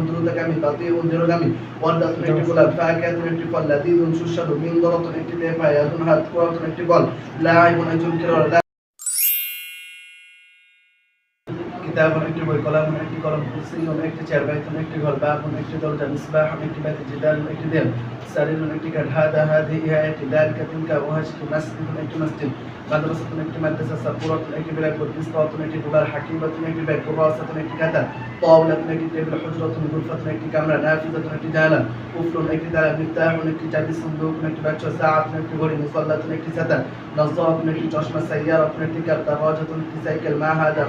দ্রুতগামী বাতিউন ধীরগামী ওয়াদাতুন একটি গোলাপ ফাকিহাতুন একটি ফল লাযীযুন সুস্বাদু মিনদারাতুন একটি তেফা ইয়াদুন হাত কুরাতুন একটি বল লাঈবুন একজন খেলোয়াড় কিতাবুন একটি বই কলামুন একটি কলম কুরসিয়ুন একটি চেয়ার বাইতুন একটি ঘর বাবুন একটি দরজা মিসবাহুন একটি বাতি জিদালুন একটি দেয়াল সারিরুন একটি কাঠ হাদা হাদিহি আয়াতি যালিকা তিলকা ওয়াহাশতু মাসজিদুন একটি মসজিদ মাদ্রাসাতুন একটি মাদ্রাসা সাবুরাতুন একটি ব্ল্যাকবোর্ড মিসবাতুন একটি রুলার হাকিমাতুন একটি ব্যাগ কুরাসাতুন একটি খাতা তাওলাতুন একটি টেবিল হুজরাতুন গুরফাতুন একটি কামরা নাফিজাতুন একটি জানালা কুফলুন একটি তালা মিফতাহুন একটি চাবি সুন্দুকুন একটি বাক্স সাআতুন একটি ঘড়ি মুসাল্লাতুন একটি ছাতা নাযরাতুন একটি চশমা সাইয়ারাতুন একটি কার দারাজাতুন একটি সাইকেল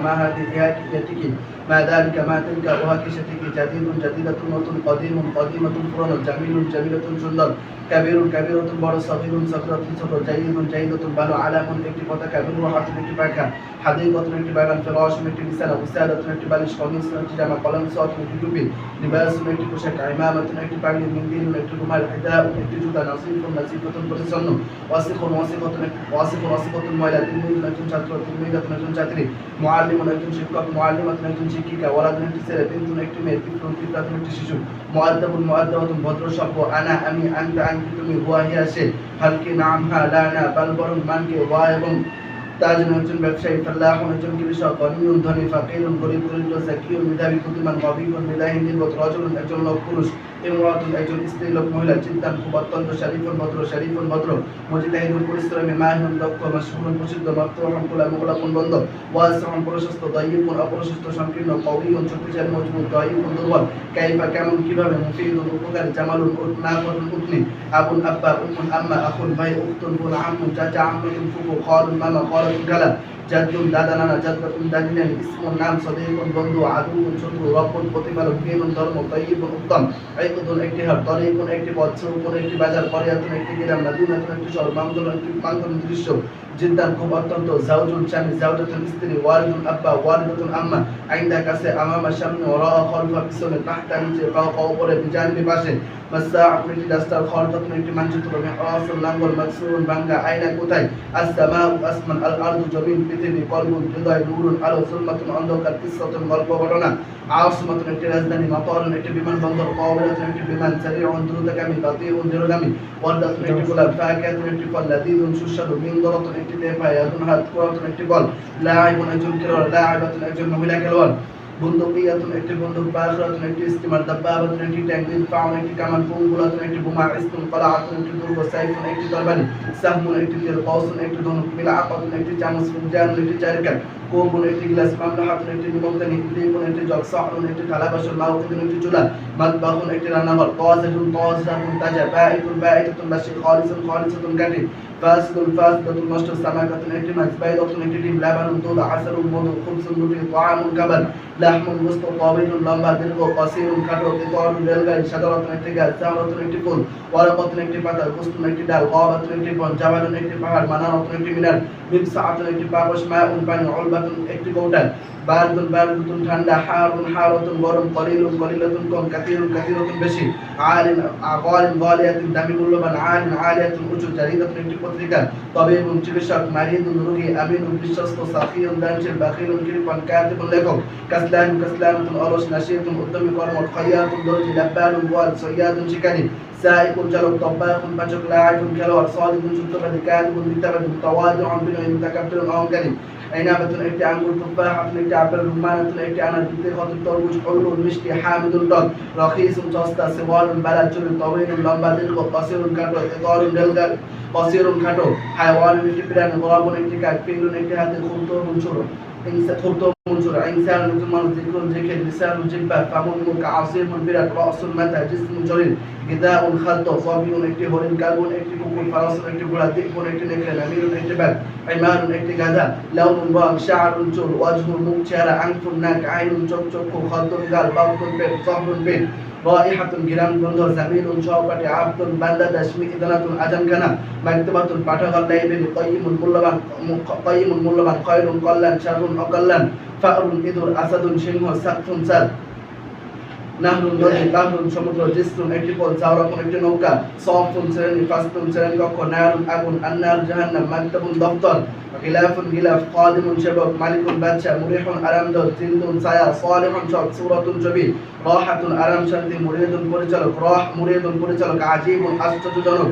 মা হাদিহি আয়াতি মা যালিকা মা তিলকা ওয়াহাকি সেটিকি জাদিদুন জাদিদাতুন নতুন কদিমুন কদিমাতুন পুরানো জামিলুন জামিলাতুন সুন্দর কাবীরুন কাবীরাতুন বড় সগীরুন সগীরাতুন ছোট জাইদুন জাইদাতুন ভালো আলামুন একটি পতাকা রুহাতুন একটি পাখা হাদিকাতুন একটি বাগান ফিরাশুন একটি বিছানা উসাদাতুন একটি বালিশ কমিসুন একটি জামা কলম সাতুন একটি টুপি লিবাসুন একটি পোশাক ইমামাতুন একটি পাগড়ি মিন্দিলুন একটি রুমাল হিদাউন একটি জুতা নাসিফুন নাসিফাতুন পরিচ্ছন্ন ওয়াসিকুন ওয়াসিকাতুন একটি ওয়াসিকুন ময়লা তিলমিজুন একজন ছাত্র তিলমিজাতুন একজন ছাত্রী মুআল্লিমুন একজন শিক্ষক মুআল্লিমাতুন একজন শিক্ষিকা ওয়ালাদুন একটি ছেলে তিনতুন একটি মেয়ে তিফলুন তিফলাতুন একটি শিশু মুআদ্দাবুন মুআদ্দাবাতুন ভদ্র শব্দ আনা আমি আনতা আনতি তুমি হুয়া হিয়া সে হালকি নাম হা লা না বাল বরং মানকে ওয়া এবং তাজুন একজন ব্যবসায়ী ফাল্লাহুন একজন কৃষক গনিয়ুন ধনী ফাকিরুন গরিব দরিদ্র যাকিয়ুন মেধাবী বুদ্ধিমান গভীরুন মেধাহীন নির্বোধ রজুলুন একজন লোক পুরুষ ইমরাতুন একজন স্ত্রী লোক মহিলা চিন্তান খুব অত্যন্ত শরীফুন ভদ্র মুজতাহিদুন পরিশ্রমী মাহিরুন দক্ষ মাশহুরুন প্রসিদ্ধ মফতুহুন কুলা মুগলাকুন বন্ধ ওয়াসিউন প্রশস্ত দায়িফুন অপ্রশস্ত সংকীর্ণ কওয়িয়ুন শক্তিশালী মজবুত দায়িফুন দুর্বল কাইফা কেমন কিভাবে মুফিদুন উপকারী জামালুন নাফাতুন উতনি আবুন আব্বা উম্মুন আম্মা আখুন ভাই উখতুন বোন আম্মুন চাচা আম্মাতুন ফুফু খালুন মামা খালাতুন খালা জাদ্দুন দাদা নানা জাদ্দাতুন দাদি নানি ইসমুন নাম সদীকুন বন্ধু আদুউন শত্রু রব্বুন প্রতিপালক দীনুন ধর্ম তাইয়িবুন উত্তম আইকুদুন একটি হাট তরিকুন একটি পথ সুরুকুন একটি বাজার করিয়াতুন একটি গ্রাম নাদুনাতুন একটি শহর মাংদুন দৃশ্য জিদ্দান খুব অত্যন্ত জাউজুন স্বামী জাউজাতুন স্ত্রী ওয়ালিদুন আব্বা ওয়ালিদাতুন আম্মা আইন্দা কাছে আমামা সামনে ওরা খলফা পিছনে তাহতা নিচে ফাওকা উপরে বিজানিবি পাশে মাসসাআতুন একটি রাস্তার খরতাতুন একটি মানচিত্র মিহরাসুন লাঙ্গল মাকসুরুন ভাঙ্গা আয়না কোথায় আসসামাউ আসমান আল আরদু জমিন পৃথিবী কলবুন হৃদয় নূরুন আলো যুলমাতুন অন্ধকার কিসসাতুন গল্প ঘটনা আসমাতুন একটি রাজধানী মাতারুন একটি বিমানবন্দর কাওলাতুন একটি বিমান সারিউন দ্রুতগামী বাতিউন ধীরগামী ওয়াদাতুন একটি গোলাপ ফাকিহাতুন একটি ফল লাযীযুন সুস্বাদু মিনদারাতুন একটি তেফা ইয়াদুন হাত কুরাতুন একটি বল লাঈবুন একজন খেলোয়াড় লাঈবাতুন একজন মহিলা খেলোয়াড় বন্দুকিয়াতুন একটি বন্দুক বাখরাতুন একটি স্টিমার দাব্বাবাতুন একটি ট্যাঙ্ক দিলফাউন একটি কামান ফুলগুলাতুন একটি বোমা ইসতুন কলাআতুন একটি দুর্গ সাইফুন একটি তরবারি সাহমুন একটি তীর কাউসুন একটি ধনুক মিলাআকাতুন একটি চামচ ফিনজানুন একটি চারিকাঠ কোবুন একটি গ্লাস মামলাহাতুন একটি নিমকদানি ইবলিকুন একটি জগ সাহরুন একটি থালা বাসন মাউকিদুন একটি চুলা মাতবাহুন একটি রান্নাঘর তাওয়াজাতুন তাজা বাঈতুন বাশি খালিসাতুন কাটি ফাসিদাতুন নষ্ট সামাকাতুন একটি মাছ বাইদাতুন একটি ডিম লাবানুন দুধ আসারুন মধু খুবসুন রুটি তাআমুন কাবাল লাহমুন গোশত তাওয়িলুন লম্বা দীর্ঘ কাসিরুন খাটো কিতারুন রেলগাড়ি সাদারাতুন একটি গাছ জামরাতুন একটি ফুল ওয়ারাকাতুন একটি পাতা গুস্তুন একটি ডাল গাবাতুন একটি বন জাবালুন একটি পাহাড় মানারাতুন একটি মিনার মিমসাআতুন একটি পাপোশ মাউন পানি উলবাতুন একটি কৌটাল বারদুন ঠান্ডা হারাতুন গরম কলিলাতুন কম কাসিরাতুন বেশি গালিয়াতুন দামি মূল্যবান আলিয়াতুন উঁচু জারিদাতুন একটি পত্রিকা তবিবুন চিকিৎসক মারিদুন রোগী আমিনুন বিশ্বস্ত সাফিয়ুন দানশীল বাখিলুন কৃপণ কাতিবুন লেখক কাসলানুন অলস নাশিয়াতুন উদ্যমী কর্মঠ খাইয়াতুন দর্জি লাব্বানুন ওয়াল সৈয়াদুন শিকারী সাইকুন চালক তব্বাকুন পাচক লাঈবুন খেলোয়াড় সাদিকুন সত্যবাদী কাতিবুন মিথ্যাবাদী তাওয়াদুন বিনয়ী মুতাকাব্বিরুন অহংকারী আইনাবাতুন একটি আঙ্গুর তুফাহাতুন একটি আপেল রুমানাতুন একটি আনার বিদেখাতুন তরমুজ হলুন মিষ্টি হামিদুন টক রখিসুন সস্তা সিওয়ালুন বালাচুন তওয়িলুন লম্বা দীর্ঘ কাসিরুন খাটো ইতারুন রেলগাড়ি কাসিরুন খাটো হায়াওয়ানুন একটি প্রাণী গোলাবুন একটি কাক ফিলুন একটি হাতে খুবতুন ছোট ইনসান মানুষ জিকুন জিকে লিসানুন জিব্বা ফামুন মুখ আসিমুন বিরাট রাসুল মাথা জিসমুন শরীর গিদাউন খাদ্য সাবিউন একটি হরিণ কালবুন একটি কুকুর ফারাসুন একটি ঘোড়া দিকুন একটি নেকড়ে নামিরুন একটি ব্যাগ ইমানুন একটি গাধা লাউনুন রং শাআরুন চুল ওয়াজহুন মুখ চেহারা আনফুন নাক আইনুন চোখ চক্ষু খাদ্যুন গাল বাউতুন পেট সাহরুন পেট রাইহাতুন গিরান গন্ধ জামিলুন সহপাঠী আব্দুন বান্দা দাশমি ইদানাতুন আজানখানা মাকতুবাতুন পাঠাগার লাইব্রেরি কাইয়িমুন মূল্যবান খায়রুন কল্যাণ শারুন অকল্যাণ ফারুন ইদুর আসাদুন সিংহ সাকফুন সাদ নাহরুন নদী, বাহরুন সমুদ্র, জিসরুন একটি পথ, জাওরাকুন একটি নৌকা, সফুন শ্রেণী, ফাসতুন শ্রেণী কক্ষ, নারুন আগুন, আন্নার জাহান্নাম, মাকতাবুন দফতর, গিলাফুন গিলাফ, কাদিমুন সেবক, মালিকুন বাদশা, মুরিহুন আরামদায়ক, জিন্দুন ছায়া, সালিহুন সৎ, সূরাতুন ছবি, রাহাতুন আরাম শান্তি, মুরিদুন পরিচালক, মুরিদুন পরিচালক, আজিবুন আশ্চর্যজনক,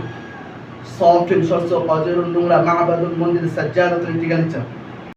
সফিন শস্য, কাদিরুন নোংরা, মাহবাদুন মন্দির, সাজ্জাদাতুন একটি গালিচা।